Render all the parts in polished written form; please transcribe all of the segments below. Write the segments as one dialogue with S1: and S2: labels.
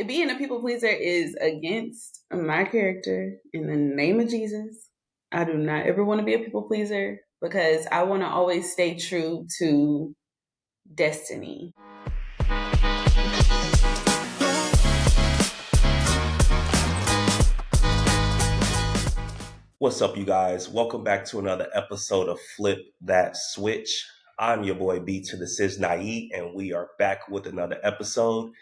S1: being a people pleaser is against my character in the name of Jesus. I do not ever want to be a people pleaser because I want to always stay true to destiny.
S2: What's up, you guys? Welcome back to another episode of Flip That Switch. I'm your boy B to the Sis Nai, and we are back with another episode.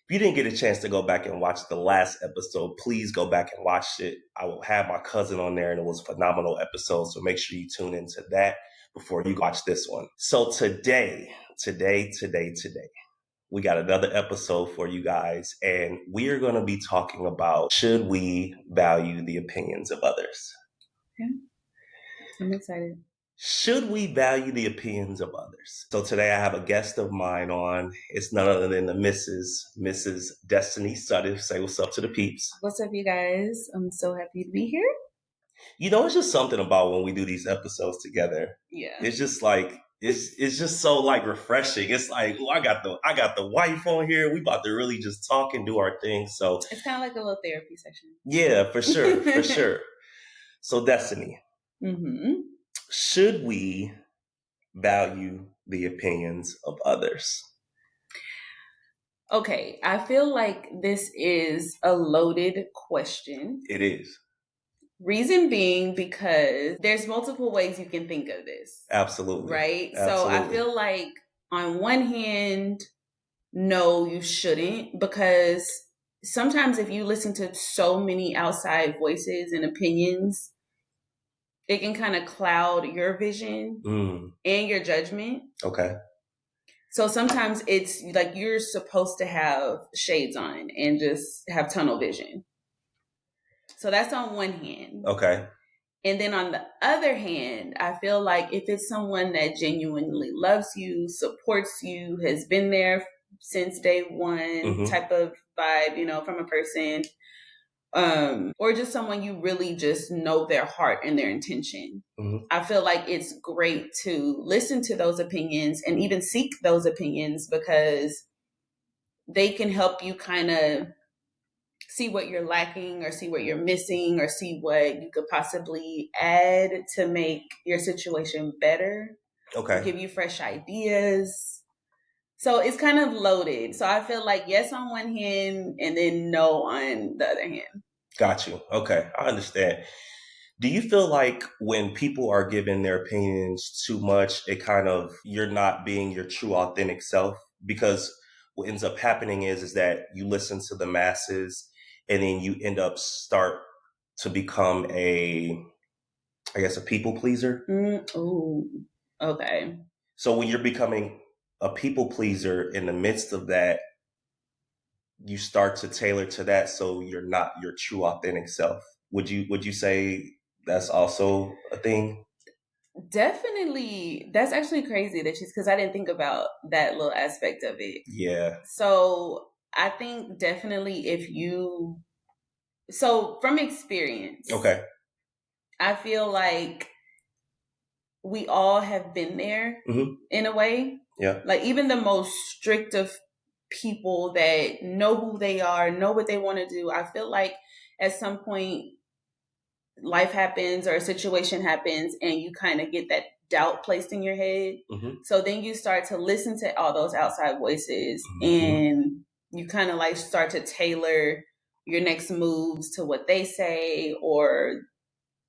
S2: If you didn't get a chance to go back and watch the last episode, please go back and watch it. I will have my cousin on there, and it was a phenomenal episode, so make sure you tune into that before you watch this one. So today, we got another episode for you guys, and we are going to be talking about, should we value the opinions of others?
S1: Okay. I'm excited.
S2: Should we value the opinions of others? So today I have a guest of mine on. It's none other than the Mrs. Destene Sutton. Say what's up to the peeps.
S1: What's up, you guys? I'm so happy to be here.
S2: You know, it's just something about when we do these episodes together.
S1: Yeah.
S2: It's just like it's just so like refreshing. It's like, I got the wife on here. We about to really just talk and do our thing. So
S1: it's kind of like a little therapy session.
S2: Yeah, for sure, for sure. So Destene, should we value the opinions of others?
S1: Okay, I feel like this is a loaded question.
S2: It is.
S1: Reason being because there's multiple ways you can think of this.
S2: Absolutely.
S1: Right?
S2: Absolutely.
S1: So I feel like on one hand, no, you shouldn't, because sometimes if you listen to so many outside voices and opinions, it can kind of cloud your vision and your judgment.
S2: Okay.
S1: So sometimes it's like you're supposed to have shades on and just have tunnel vision. So that's on one hand.
S2: Okay.
S1: And then on the other hand, I feel like if it's someone that genuinely loves you, supports you, has been there since day one type of vibe, from a person, or just someone you really just know their heart and their intention. I feel like it's great to listen to those opinions and even seek those opinions because they can help you kind of see what you're lacking or see what you're missing or see what you could possibly add to make your situation better.
S2: Okay.
S1: Give you fresh ideas. So it's kind of loaded. So I feel like yes on one hand and then no on the other hand.
S2: Got you. Okay. I understand. Do you feel like when people are giving their opinions too much, it kind of, you're not being your true authentic self? Because what ends up happening is that you listen to the masses and then you end up start to become a people pleaser.
S1: Oh, okay.
S2: So when you're becoming a people pleaser in the midst of that, you start to tailor to that so you're not your true authentic self. Would you say that's also a thing?
S1: Definitely. That's actually crazy that because I didn't think about that little aspect of it.
S2: Yeah.
S1: So I think definitely so from experience.
S2: Okay.
S1: I feel like we all have been there in a way.
S2: Yeah.
S1: Like even the most strict of people that know who they are, know what they want to do. I feel like at some point life happens or a situation happens and you kind of get that doubt placed in your head. So then you start to listen to all those outside voices and you kind of like start to tailor your next moves to what they say, or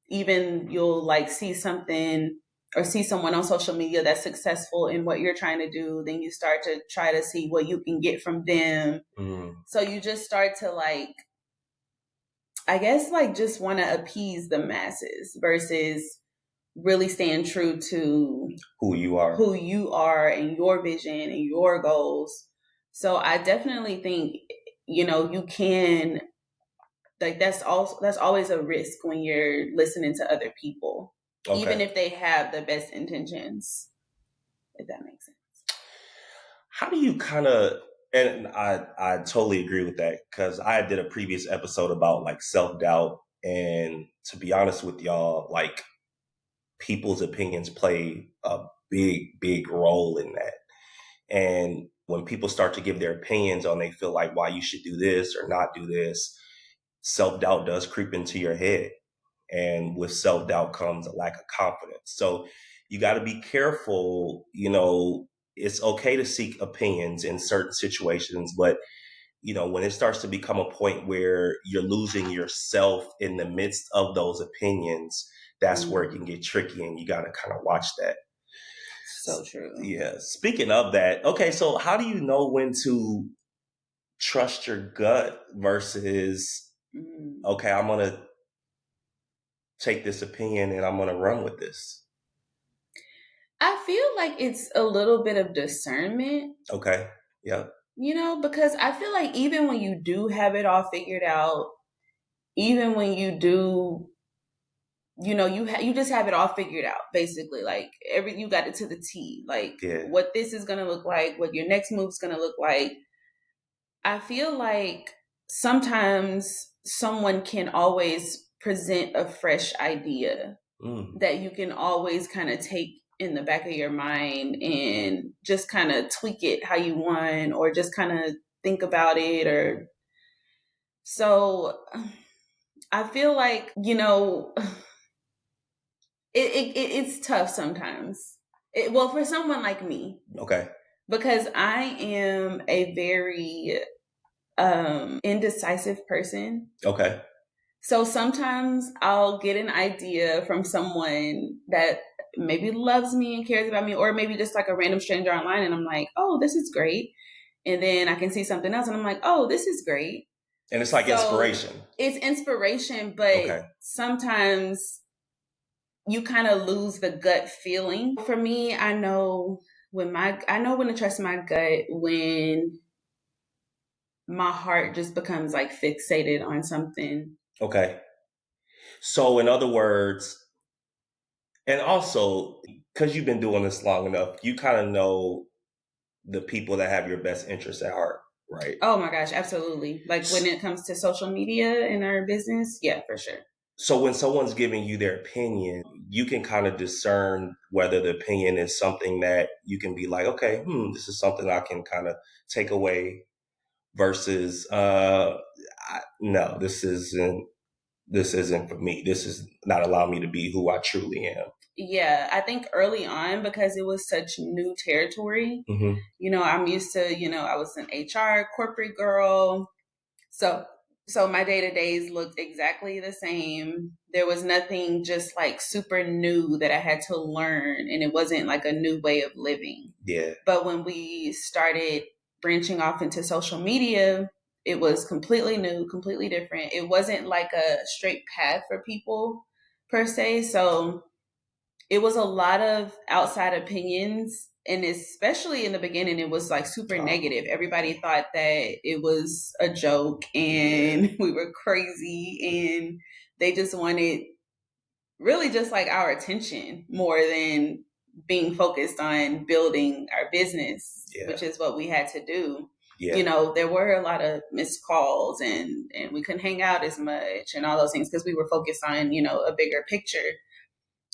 S1: even you'll like see something or see someone on social media that's successful in what you're trying to do. Then you start to try to see what you can get from them. So you just start to like, I guess like just want to appease the masses versus really staying true to
S2: who you are
S1: and your vision and your goals. So I definitely think, you can, like that's always a risk when you're listening to other people, even if they have the best intentions, if that makes sense.
S2: How do you kind of, and I totally agree with that, because I did a previous episode about like self-doubt, and to be honest with y'all, like people's opinions play a big role in that. And When people start to give their opinions on they feel like why you should do this or not do this, self-doubt does creep into your head. And with self-doubt comes a lack of confidence. So you got to be careful. It's okay to seek opinions in certain situations, but when it starts to become a point where you're losing yourself in the midst of those opinions, that's where it can get tricky, and you got to kind of watch that.
S1: So true.
S2: Yeah. Speaking of that, okay, so how do you know when to trust your gut versus, okay, I'm going to take this opinion and I'm going to run with this?
S1: I feel like it's a little bit of discernment.
S2: Okay. Yeah.
S1: Because I feel like even when you do have it all figured out, even when you do, you just have it all figured out, basically. Like you got it to the T. Like what this is gonna look like, what your next move's gonna look like. I feel like sometimes someone can always present a fresh idea that you can always kind of take in the back of your mind and just kind of tweak it how you want, or just kind of think about it. Or so I feel like, it's tough sometimes. Well, for someone like me.
S2: Okay.
S1: Because I am a very indecisive person.
S2: Okay.
S1: So sometimes I'll get an idea from someone that maybe loves me and cares about me, or maybe just like a random stranger online, and I'm like, oh, this is great. And then I can see something else and I'm like, oh, this is great.
S2: And it's like inspiration.
S1: It's inspiration, but sometimes you kind of lose the gut feeling. For me, I know when to trust my gut when my heart just becomes like fixated on something.
S2: Okay. So in other words, and also because you've been doing this long enough, you kind of know the people that have your best interests at heart, right?
S1: Oh my gosh, absolutely. Like when it comes to social media in our business, yeah, for sure.
S2: So when someone's giving you their opinion, you can kind of discern whether the opinion is something that you can be like, okay, this is something I can kind of take away versus, no, this isn't for me. This is not allowing me to be who I truly am.
S1: Yeah, I think early on, because it was such new territory, I'm used to, I was an HR corporate girl. So my day-to-days looked exactly the same. There was nothing just like super new that I had to learn, and it wasn't like a new way of living.
S2: Yeah.
S1: But when we started branching off into social media, it was completely new, completely different. It wasn't like a straight path for people per se. So it was a lot of outside opinions. And especially in the beginning, it was like super negative. Everybody thought that it was a joke and we were crazy, and they just wanted really just like our attention more than being focused on building our business, which is what we had to do. There were a lot of missed calls, and we couldn't hang out as much and all those things because we were focused on, a bigger picture.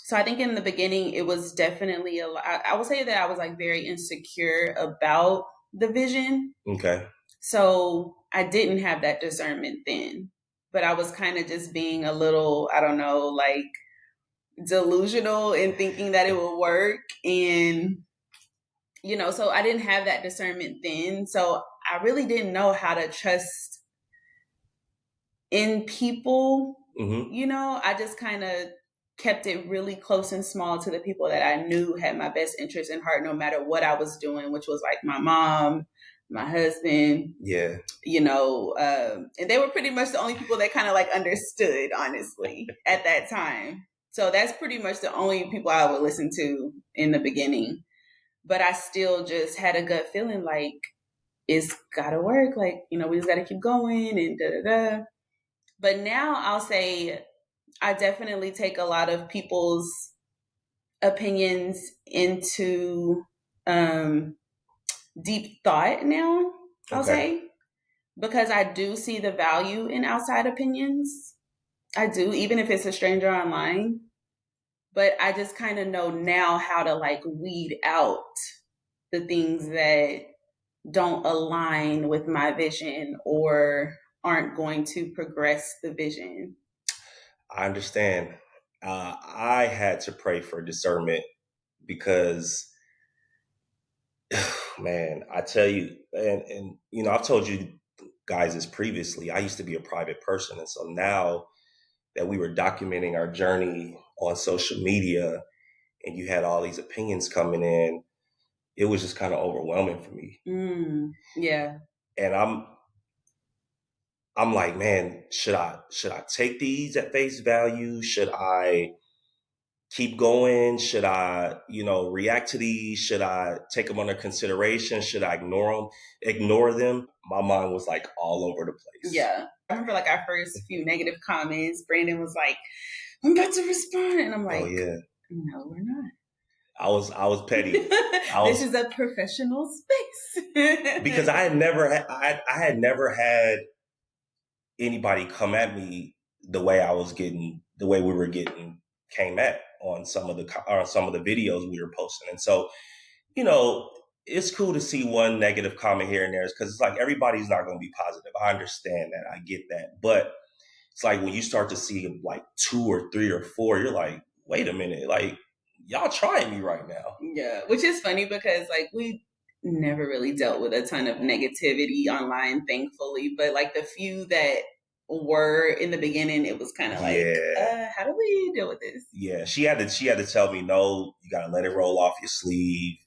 S1: So I think in the beginning, it was definitely a lot. I would say that I was like very insecure about the vision.
S2: Okay.
S1: So I didn't have that discernment then, but I was kind of just being a little, I don't know, like delusional in thinking that it would work. And, so I didn't have that discernment then. So I really didn't know how to trust in people. I just kind of kept it really close and small to the people that I knew had my best interest in heart, no matter what I was doing, which was like my mom, my husband.
S2: Yeah.
S1: And they were pretty much the only people that kind of like understood, honestly, at that time. So that's pretty much the only people I would listen to in the beginning. But I still just had a gut feeling like it's gotta work. Like, we just gotta keep going and da da da. But now I'll say I definitely take a lot of people's opinions into deep thought now, I'll say, because I do see the value in outside opinions. I do, even if it's a stranger online. But I just kind of know now how to like weed out the things that don't align with my vision or aren't going to progress the vision.
S2: I understand. I had to pray for discernment because, man, I tell you, and you know, I've told you guys this previously. I used to be a private person, and so now that we were documenting our journey on social media, and you had all these opinions coming in, it was just kind of overwhelming for me.
S1: Yeah.
S2: And I'm like, man, should I take these at face value? Should I keep going? Should I, react to these? Should I take them under consideration? Should I ignore them? Ignore them? My mind was like all over the place.
S1: Yeah. I remember like our first few negative comments, Brandon was like, I'm about to respond. And I'm like,
S2: oh yeah,
S1: no, we're not.
S2: I was petty.
S1: This is a professional space.
S2: Because I had never had anybody come at me the way the way we were getting came at on some of the videos we were posting. And so, it's cool to see one negative comment here and there because it's like everybody's not going to be positive. I understand that. I get that. But it's like when you start to see like 2 or 3 or 4, you're like, wait a minute, like y'all trying me right now.
S1: Yeah, which is funny because like we never really dealt with a ton of negativity online, thankfully. But like the few that were in the beginning, it was kind of like, how do we deal with this?
S2: Yeah, she had to tell me, no, you got to let it roll off your sleeve.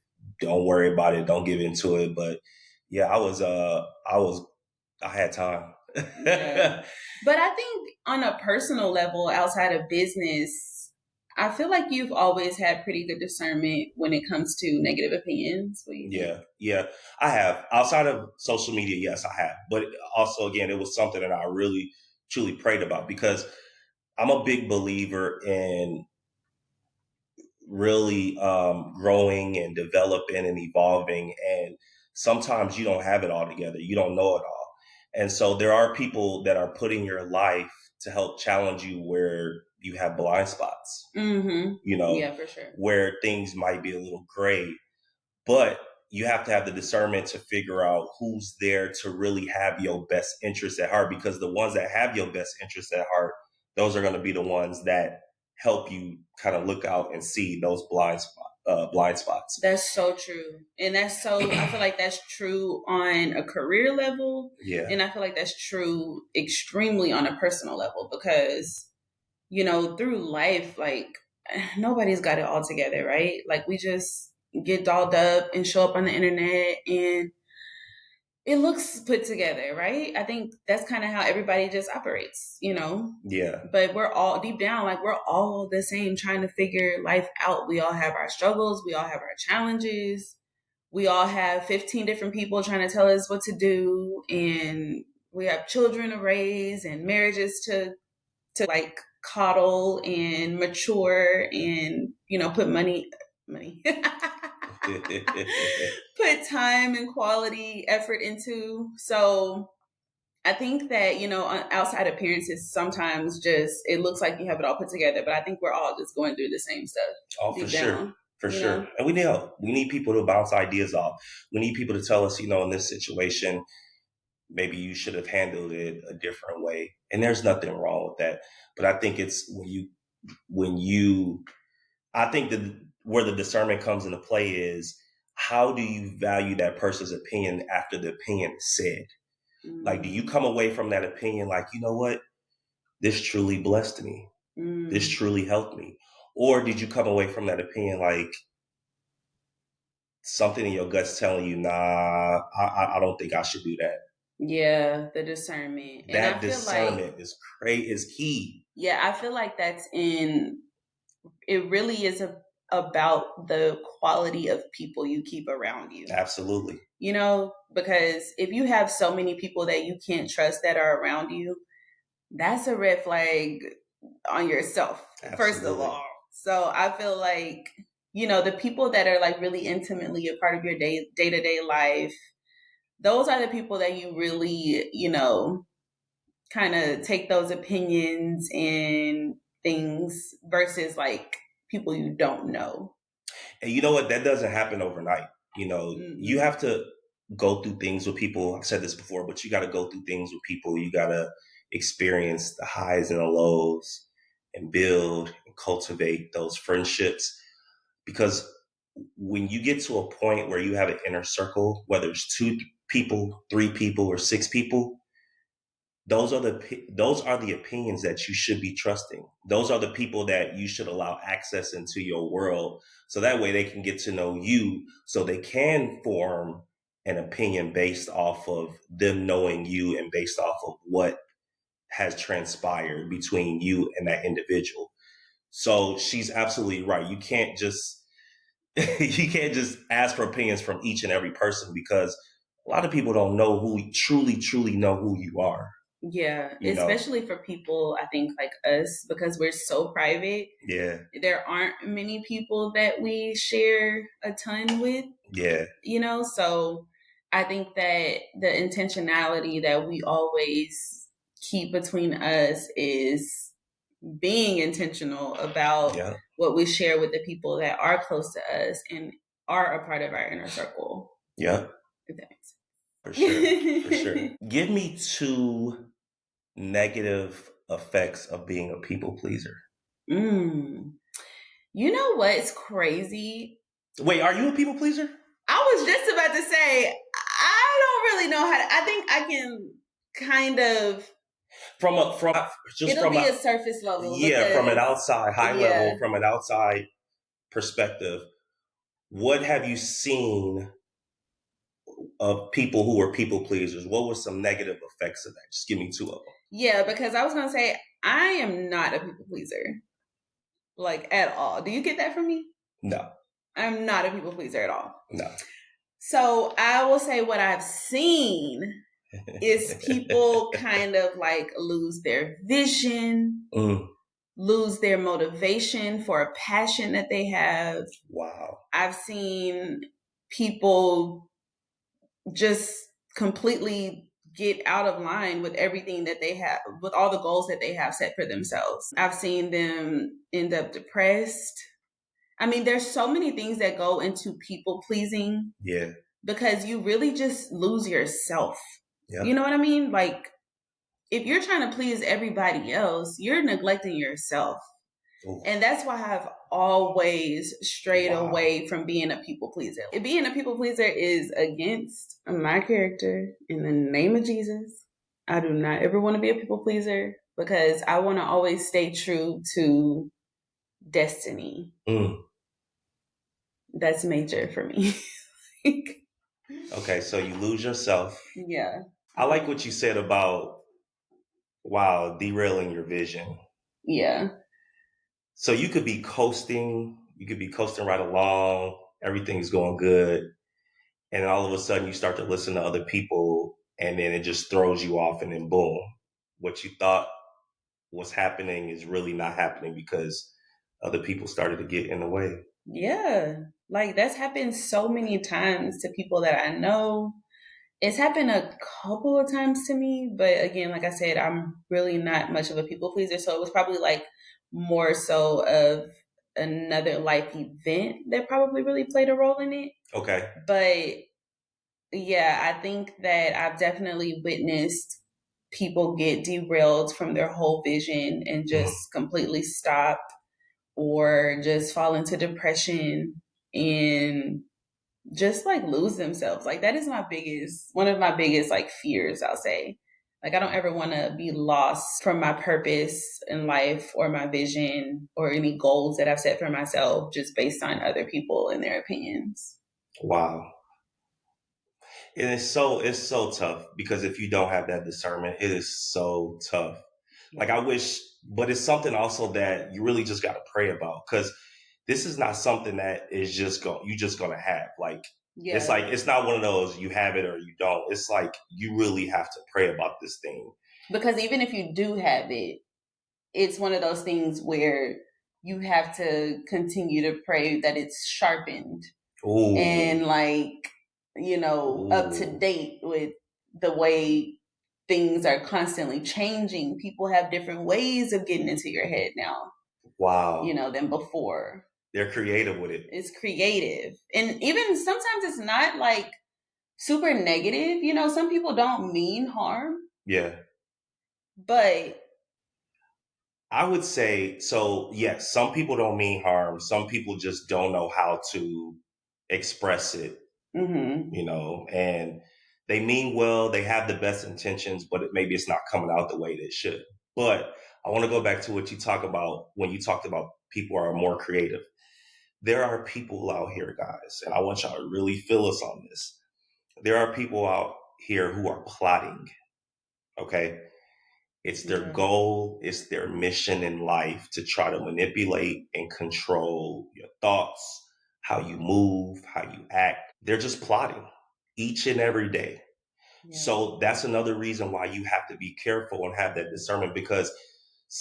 S2: Don't worry about it. Don't give into it. But yeah, I had time.
S1: Yeah. But I think on a personal level, outside of business, I feel like you've always had pretty good discernment when it comes to negative opinions. What do you think?
S2: Yeah, I have. Outside of social media, yes, I have. But also, again, it was something that I really, truly prayed about because I'm a big believer in really growing and developing and evolving. And sometimes you don't have it all together. You don't know it all. And so there are people that are put in your life to help challenge you where you have blind spots,
S1: Yeah, for sure.
S2: where things might be a little gray, but you have to have the discernment to figure out who's there to really have your best interest at heart, because the ones that have your best interest at heart, those are going to be the ones that help you kind of look out and see those blind spots.
S1: That's so true. And I feel like that's true on a career level.
S2: Yeah.
S1: And I feel like that's true extremely on a personal level because, through life, like nobody's got it all together, right? Like we just get dolled up and show up on the internet and it looks put together, right? I think that's kind of how everybody just operates,
S2: Yeah.
S1: But we're all deep down, like we're all the same, trying to figure life out. We all have our struggles, we all have our challenges, we all have 15 different people trying to tell us what to do, and we have children to raise and marriages to like coddle and mature and put money put time and quality effort into. So I think that, outside appearances sometimes just it looks like you have it all put together, but I think we're all just going through the same stuff.
S2: Oh, for sure. For sure. And we need help. We need people to bounce ideas off. We need people to tell us, in this situation, maybe you should have handled it a different way. And there's nothing wrong with that. But I think it's I think that where the discernment comes into play is, how do you value that person's opinion after the opinion is said? Like, do you come away from that opinion like, you know what? This truly blessed me. This truly helped me. Or did you come away from that opinion like something in your gut's telling you, nah, I don't think I should do that?
S1: Yeah, the discernment.
S2: That and I discernment is key.
S1: Yeah, I feel like it really is about the quality of people you keep around you.
S2: Absolutely.
S1: Because if you have so many people that you can't trust that are around you, that's a red flag on yourself, first of all. So I feel like, the people that are like really intimately a part of your day-to-day life, those are the people that you really, kind of take those opinions and things versus like people you don't know.
S2: And you know what? That doesn't happen overnight. You have to go through things with people. I've said this before, but you got to go through things with people. You got to experience the highs and the lows and build and cultivate those friendships. Because when you get to a point where you have an inner circle, whether it's two people, three people, or six people, those are the opinions that you should be trusting. Those are the people that you should allow access into your world, so that way they can get to know you, so they can form an opinion based off of them knowing you and based off of what has transpired between you and that individual. So she's absolutely right. You can't just you can't just ask for opinions from each and every person, because a lot of people don't know who truly know who you are.
S1: Yeah,
S2: You know,
S1: especially for people, I think, like us, because we're so private.
S2: yeah,
S1: There aren't many people that we share a ton with,
S2: yeah,
S1: so I think that the intentionality that we always keep between us is being intentional about
S2: yeah,
S1: what we share with the people that are close to us and are a part of our inner circle,
S2: yeah,
S1: if that makes
S2: for sure, for sure.
S1: sense.
S2: Give me two negative effects of being a people pleaser.
S1: mm. You know what's crazy?
S2: Wait, are you a people pleaser?
S1: I was just about to say, I don't really know how to, I think I can kind of,
S2: From just
S1: it'll
S2: from
S1: be
S2: a
S1: a surface level
S2: yeah, from an
S1: because,
S2: outside high
S1: yeah.
S2: level, from an outside perspective, what have you seen of people who are people pleasers? What were some negative effects of that? Just give me two of them.
S1: Yeah, because I was going to say, I am not a people pleaser, like at all. Do you get that from me?
S2: No,
S1: I'm not a people pleaser at all.
S2: no.
S1: So I will say what I've seen is people kind of like lose their vision,
S2: Mm,
S1: lose their motivation for a passion that they have.
S2: wow.
S1: I've seen people just completely get out of line with everything that they have, with all the goals that they have set for themselves. I've seen them end up depressed. I mean, there's so many things that go into people pleasing
S2: Yeah,
S1: because you really just lose yourself.
S2: yeah.
S1: You know what I mean? Like, if you're trying to please everybody else, you're neglecting yourself.
S2: Ooh,
S1: And that's why I've always strayed
S2: wow.
S1: away from being a people pleaser. Being a people pleaser is against my character in the name of Jesus. I do not ever want to be a people pleaser because I want to always stay true to destiny.
S2: Mm.
S1: That's major for me.
S2: Okay, so you lose yourself.
S1: Yeah.
S2: I like what you said about, wow, derailing your vision.
S1: Yeah.
S2: So you could be coasting right along, everything's going good, and all of a sudden you start to listen to other people, and then it just throws you off, and then boom, what you thought was happening is really not happening because other people started to get in the way.
S1: Yeah. Like that's happened so many times to people that I know. It's happened a couple of times to me, but again, like I said, I'm really not much of a people pleaser. So it was probably like more so of another life event that probably really played a role in it.
S2: Okay.
S1: But yeah, I think that I've definitely witnessed people get derailed from their whole vision and just
S2: Mm.
S1: completely stop or just fall into depression and just like lose themselves. Like that is one of my biggest like fears, I'll say. Like I don't ever want to be lost from my purpose in life or my vision or any goals that I've set for myself just based on other people and their opinions.
S2: Wow. And it's so tough, because if you don't have that discernment, it is so tough. Like I wish, but it's something also that you really just got to pray about, because this is not something that is you just gonna have. Like it's
S1: Yeah.
S2: like it's not one of those you have it or you don't. It's like you really have to pray about this thing.
S1: Because even if you do have it, it's one of those things where you have to continue to pray that it's sharpened
S2: Ooh,
S1: and like up to
S2: ooh,
S1: date with the way things are constantly changing. People have different ways of getting into your head now,
S2: wow.
S1: than before.
S2: They're creative with it.
S1: It's creative, and even sometimes it's not like super negative. Some people don't mean harm,
S2: Yeah.
S1: but
S2: I would say so. Yes, some people don't mean harm. Some people just don't know how to express it,
S1: hmm
S2: and they mean well. They have the best intentions, but maybe it's not coming out the way they should. But I want to go back to what you talk about when you talked about people are more creative. There are people out here, guys, and I want y'all to really feel us on this. There are people out here who are plotting. Okay, it's their
S1: okay.
S2: goal, it's their mission in life to try to manipulate and control your thoughts, how you move, how you act. They're just plotting each and every day.
S1: Yeah.
S2: So that's another reason why you have to be careful and have that discernment because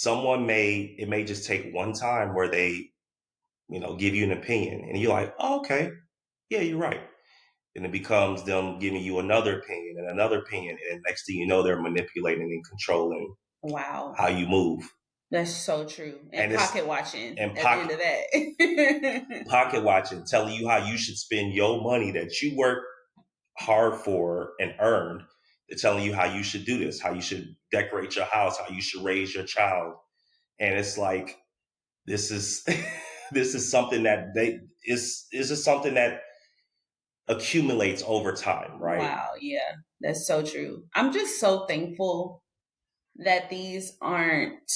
S2: it may just take one time where they, give you an opinion and you're like, oh, okay, yeah, you're right. And it becomes them giving you another opinion and another opinion. And next thing you know, they're manipulating and controlling
S1: Wow.
S2: how you move.
S1: That's so true. And
S2: And it's
S1: pocket watching
S2: and
S1: at the end of that.
S2: pocket watching, telling you how you should spend your money that you work hard for and earned. They're telling you how you should do this, how you should decorate your house, how you should raise your child. And it's like this is this is something that this is something that accumulates over time, right?
S1: Wow. Yeah. That's so true. I'm just so thankful that these aren't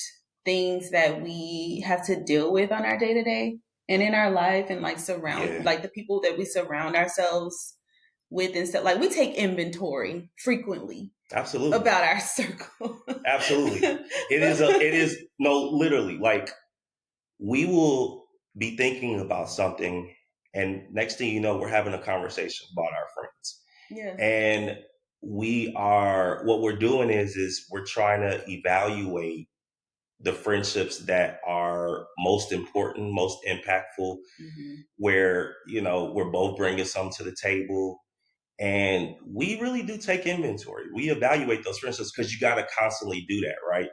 S1: things that we have to deal with on our day to day and in our life and like surround
S2: Yeah,
S1: like the people that we surround ourselves with and stuff. Like we take inventory frequently
S2: absolutely.
S1: about our circle.
S2: Absolutely. It is no literally like we will be thinking about something and next thing you know we're having a conversation about our friends.
S1: Yeah.
S2: And what we're doing is we're trying to evaluate the friendships that are most important, most impactful,
S1: hmm
S2: where, we're both bringing some to the table. And we really do take inventory. We evaluate those friendships because you got to constantly do that, right?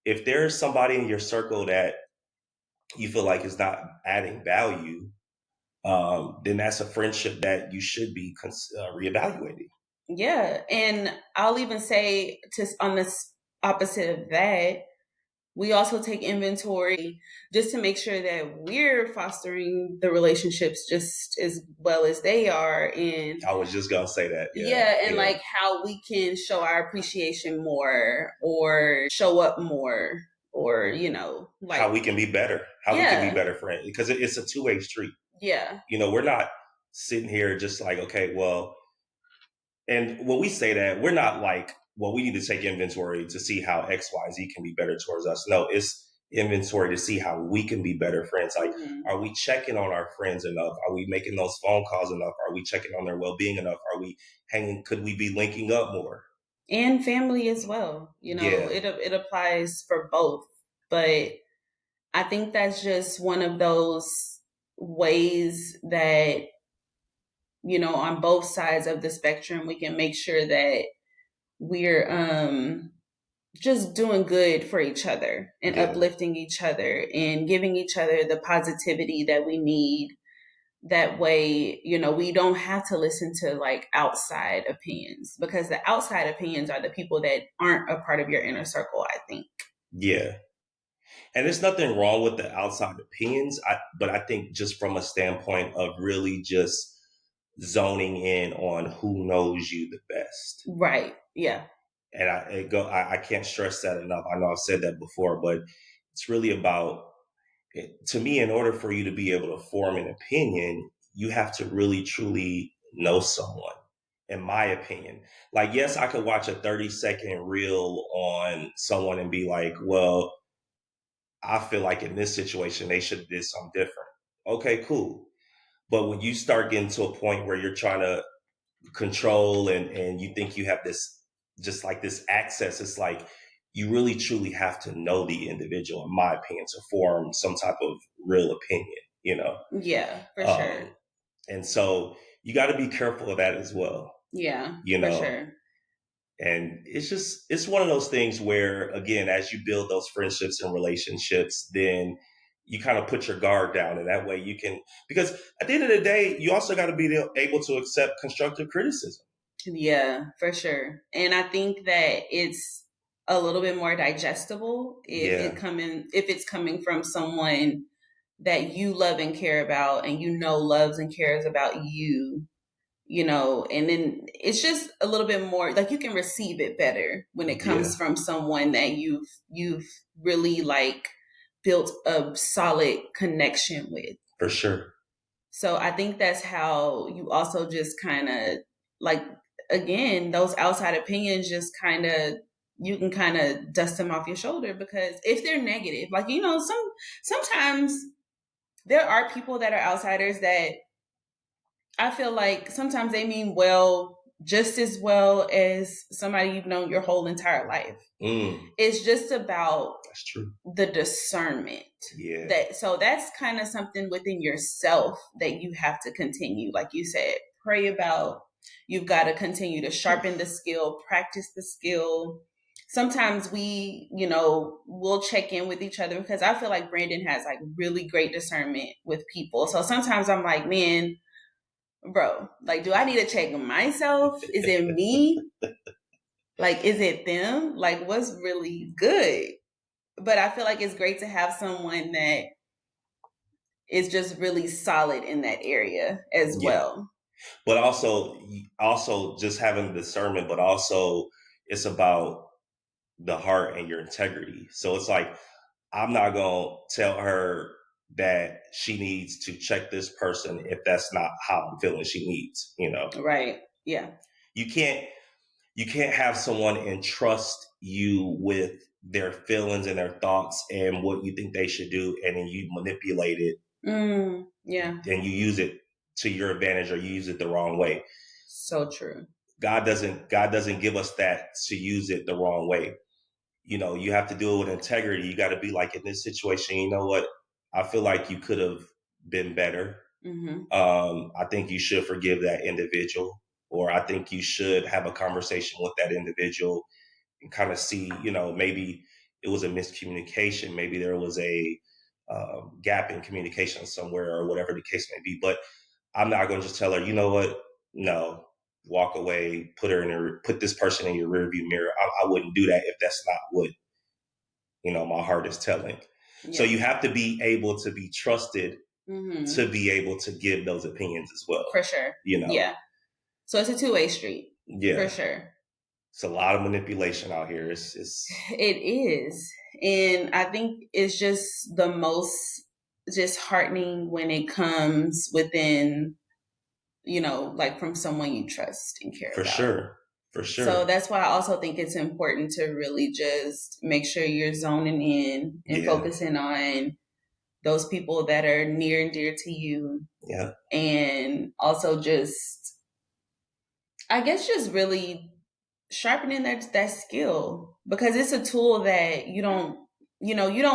S2: If there's somebody in your circle that you feel like is not adding value, then that's a friendship that you should be reevaluating.
S1: Yeah. And I'll even say to on this opposite of that, we also take inventory just to make sure that we're fostering the relationships just as well as they are. And
S2: I was just gonna say that. Yeah,
S1: yeah, and
S2: yeah.
S1: like how we can show our appreciation more or show up more or,
S2: How
S1: like,
S2: we can be better. How we can be
S1: yeah,
S2: better friends because it's a two-way street.
S1: yeah,
S2: We're not sitting here just like, okay, well, and when we say that, we're not like, well, we need to take inventory to see how X, Y, Z can be better towards us. No, it's inventory to see how we can be better friends. Like,
S1: hmm
S2: are we checking on our friends enough? Are we making those phone calls enough? Are we checking on their well-being enough? Are we hanging? Could we be linking up more?
S1: and family as well.
S2: Yeah,
S1: It applies for both, but I think that's just one of those ways that, on both sides of the spectrum, we can make sure that we're just doing good for each other and
S2: yeah,
S1: uplifting each other and giving each other the positivity that we need. That way, we don't have to listen to like outside opinions because the outside opinions are the people that aren't a part of your inner circle, I think.
S2: yeah. And there's nothing wrong with the outside opinions, but I think just from a standpoint of really just zoning in on who knows you the best.
S1: Right. Yeah.
S2: And I can't stress that enough. I know I've said that before, but it's really about to me. In order for you to be able to form an opinion, you have to really truly know someone. In my opinion, like yes, I could watch a 30-second reel on someone and be like, well, I feel like in this situation they should have did something different. Okay, cool. But when you start getting to a point where you're trying to control and you think you have this just like this access, it's like you really truly have to know the individual, in my opinion, to form some type of real opinion.
S1: Yeah, for sure.
S2: Um, and so you got to be careful of that as well,
S1: Yeah,
S2: you
S1: for
S2: know.
S1: sure.
S2: And it's one of those things where, again, as you build those friendships and relationships, then you kind of put your guard down. And that way you can, because at the end of the day, you also got to be able to accept constructive criticism.
S1: Yeah, for sure. And I think that it's a little bit more digestible
S2: Yeah,
S1: if it's coming from someone that you love and care about and you know loves and cares about you, and then it's just a little bit more like you can receive it better when it
S2: yeah,
S1: comes from someone that you've really like built a solid connection with.
S2: for sure.
S1: So I think that's how you also just kind of like, again, those outside opinions just kind of, you can kind of dust them off your shoulder, because if they're negative, like, sometimes there are people that are outsiders that I feel like sometimes they mean well, just as well as somebody you've known your whole entire life.
S2: Mm,
S1: It's just about
S2: that's true.
S1: the discernment.
S2: Yeah,
S1: So that's kind of something within yourself that you have to continue, like you said, pray about. You've got to continue to sharpen the skill, practice the skill. Sometimes we'll check in with each other, because I feel like Brandon has like really great discernment with people. So sometimes I'm like, man, bro, like, do I need to check myself? Is it me? Like, is it them? Like, what's really good? But I feel like it's great to have someone that is just really solid in that area as
S2: yeah.
S1: well.
S2: But also just having discernment, but also it's about the heart and your integrity. So it's like I'm not gonna tell her that she needs to check this person if that's not how I'm feeling she needs.
S1: Right. Yeah.
S2: You can't have someone entrust you with their feelings and their thoughts and what you think they should do, and then you manipulate it
S1: Yeah.
S2: and you use it to your advantage or you use it the wrong way.
S1: So true.
S2: God doesn't give us that to use it the wrong way. You have to do it with integrity. You got to be like, in this situation, you know what? I feel like you could have been better.
S1: Hmm.
S2: I think you should forgive that individual, or I think you should have a conversation with that individual and kind of see, maybe it was a miscommunication, maybe there was a gap in communication somewhere, or whatever the case may be. But I'm not going to just tell her, you know what? No, walk away, put this person in your rearview mirror. I wouldn't do that if that's not what my heart is telling. So
S1: Yeah.
S2: you have to be able to be trusted
S1: Hmm.
S2: to be able to give those opinions as well.
S1: For sure.
S2: You know,
S1: Yeah. So it's a two-way street. For
S2: yeah,
S1: sure.
S2: it's a lot of manipulation out here. It's
S1: It is. And I think it's just the most disheartening when it comes within, like from someone you trust and care
S2: for
S1: about.
S2: sure, for
S1: So
S2: sure.
S1: that's why I also think it's important to really just make sure you're zoning in and
S2: Yeah,
S1: focusing on those people that are near and dear to you.
S2: yeah,
S1: And also just, I guess, just really sharpening that skill, because it's a tool that you don't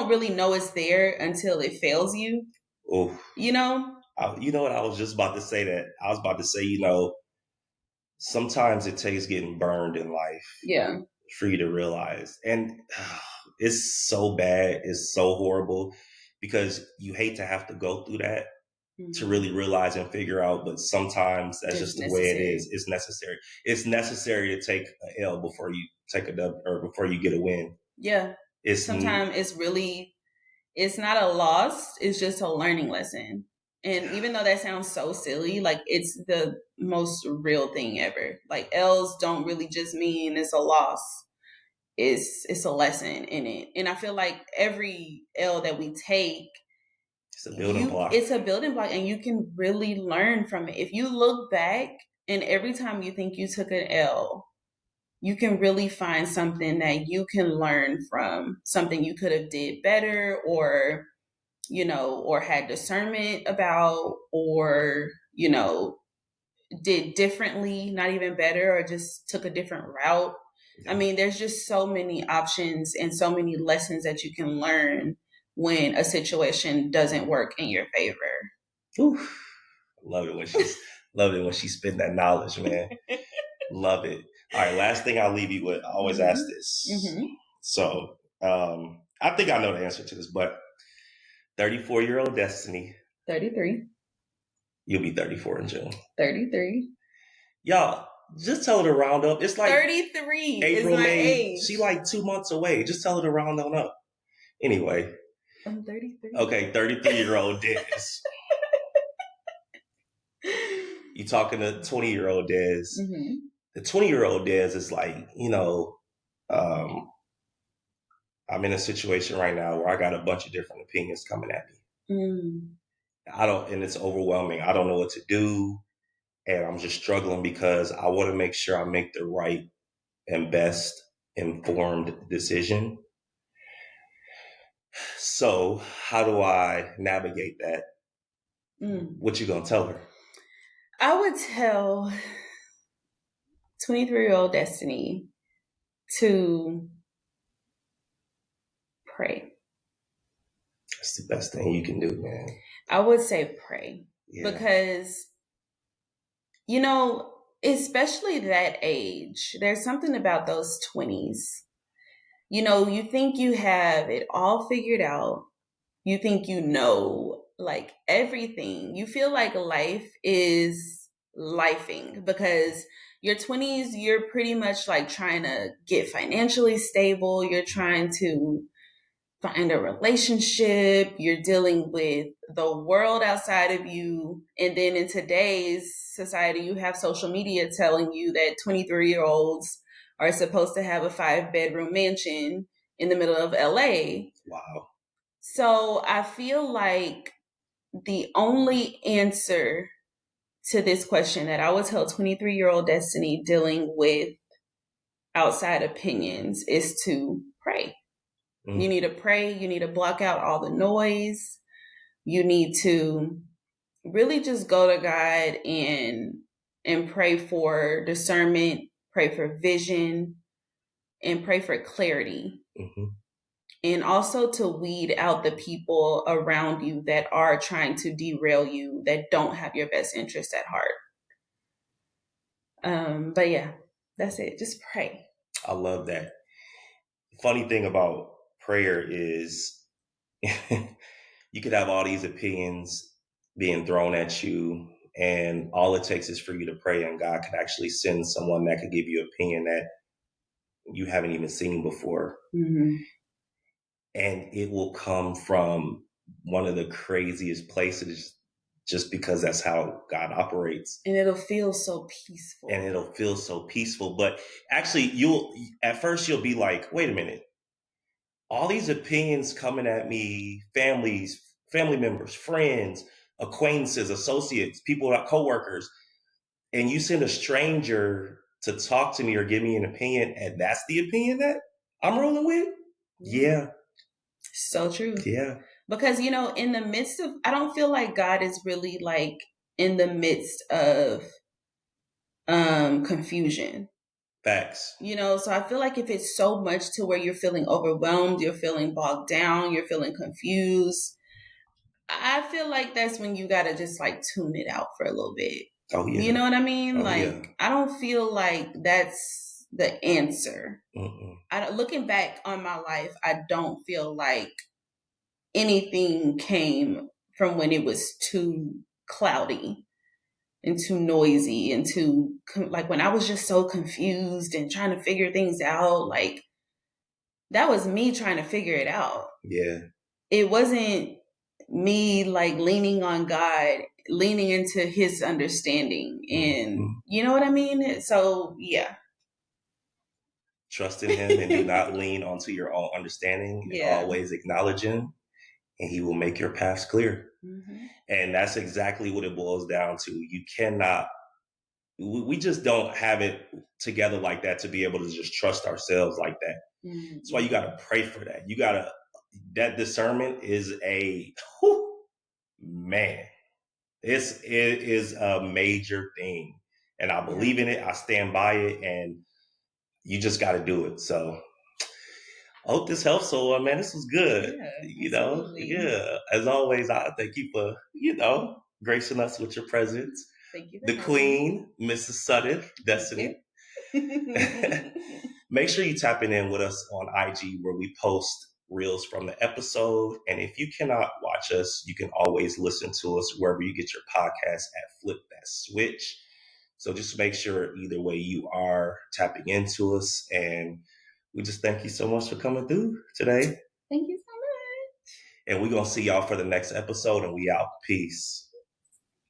S1: really know it's there until it fails you,
S2: oh,
S1: you know?
S2: you know what? I was just about to say that. I was about to say, sometimes it takes getting burned in life
S1: Yeah.
S2: for you to realize. And it's so bad. It's so horrible because you hate to have to go through that to
S1: Hmm.
S2: really realize and figure out. But sometimes that's
S1: It's
S2: just the way it is.
S1: necessary.
S2: It's necessary. It's necessary to take a L before you take a W, or before you get a win.
S1: Yeah.
S2: It's
S1: Sometimes it's not a loss, it's just a learning lesson. And even though that sounds so silly, like, it's the most real thing ever. Like, L's don't really just mean it's a loss. It's a lesson in it. And I feel like every L that we take,
S2: a building block.
S1: it's a building block, and you can really learn from it. If you look back and every time you think you took an L, you can really find something that you can learn from, something you could have did better, or had discernment about, or did differently, not even better, or just took a different route. I
S2: Yeah.
S1: mean, there's just so many options and so many lessons that you can learn when a situation doesn't work in your favor.
S2: Whew. Love it when she spit that knowledge, man. Love it. All right, last thing I'll leave you with. I always ask
S1: Hmm.
S2: this.
S1: Hmm.
S2: So I think I know the answer to this, but 34-year-old Destiny,
S1: 33.
S2: you'll be 34 in June.
S1: 33.
S2: Y'all, Just tell her to round up. It's like
S1: 33 is
S2: April,
S1: my
S2: May.
S1: age.
S2: She like 2 months away. Just tell her to round on up. Anyway,
S1: I'm 33.
S2: okay, 33-year-old Des. You talking to 20-year-old Des.
S1: Mm-hmm.
S2: The 20-year-old Des is like, um, I'm in a situation right now where I got a bunch of different opinions coming at me.
S1: Mm.
S2: And it's overwhelming. I don't know what to do. And I'm just struggling because I want to make sure I make the right and best informed decision. So how do I navigate that?
S1: Mm.
S2: What you gonna tell her?
S1: I would tell 23-year-old Destiny to pray.
S2: That's the best thing you can do, man.
S1: I would say pray.
S2: Yeah.
S1: Because, especially that age, there's something about those 20s. You think you have it all figured out. You think you know like everything. You feel like life is lifing because your 20s, you're pretty much like trying to get financially stable. You're trying to find a relationship. You're dealing with the world outside of you. And then in today's society, you have social media telling you that 23-year-olds are supposed to have a 5-bedroom mansion in the middle of LA.
S2: Wow.
S1: So I feel like the only answer to this question that I would tell 23-year-old Destiny dealing with outside opinions is to pray. You need to pray. You need to block out all the noise. You need to really just go to God and pray for discernment, pray for vision, and pray for clarity.
S2: Mm-hmm.
S1: And also to weed out the people around you that are trying to derail you, that don't have your best interest at heart. But yeah, that's it. Just pray.
S2: I love that. The funny thing about prayer is you could have all these opinions being thrown at you, and all it takes is for you to pray, and God could actually send someone that could give you an opinion that you haven't even seen before.
S1: Mm-hmm.
S2: And it will come from one of the craziest places just because that's how God operates.
S1: And it'll feel so peaceful.
S2: But actually, at first you'll be like, wait a minute. All these opinions coming at me, family members, friends, acquaintances, associates, people, coworkers, and you send a stranger to talk to me or give me an opinion, and that's the opinion that I'm rolling with? Yeah.
S1: So true.
S2: Yeah.
S1: Because, in the midst of, I don't feel like God is really like in the midst of confusion.
S2: Facts.
S1: So I feel like if it's so much to where you're feeling overwhelmed, you're feeling bogged down, you're feeling confused, I feel like that's when you got to just like tune it out for a little bit.
S2: Oh, yeah.
S1: You know what I mean?
S2: Oh,
S1: like,
S2: yeah.
S1: I don't feel like that's the answer.
S2: Mm-mm.
S1: Looking back on my life, I don't feel like anything came from when it was too cloudy and too noisy and too, like when I was just so confused and trying to figure things out. Like, that was me trying to figure it out.
S2: Yeah.
S1: It wasn't me like leaning on God, leaning into his understanding. And you know what I mean? So, yeah.
S2: Trust in him and do not lean onto your own understanding. And always acknowledge him, and he will make your paths clear. Mm-hmm. And that's exactly what it boils down to. You cannot, we just don't have it together like that to be able to just trust ourselves like that. Mm-hmm. That's why you got to pray for that. That discernment is man, it is a major thing. And I believe in it. I stand by it, and you just got to do it. So I hope this helps. So, man, this was good. Yeah. As always, I thank you for, gracing us with your presence.
S1: Thank you.
S2: The Queen, Mrs. Sutton, Destene. Make sure you tapping in with us on IG where we post reels from the episode. And if you cannot watch us, you can always listen to us wherever you get your podcast at Flip That Switch. So just make sure either way you are tapping into us. And we just thank you so much for coming through today.
S1: Thank you so much.
S2: And we're going to see y'all for the next episode, and we out. Peace.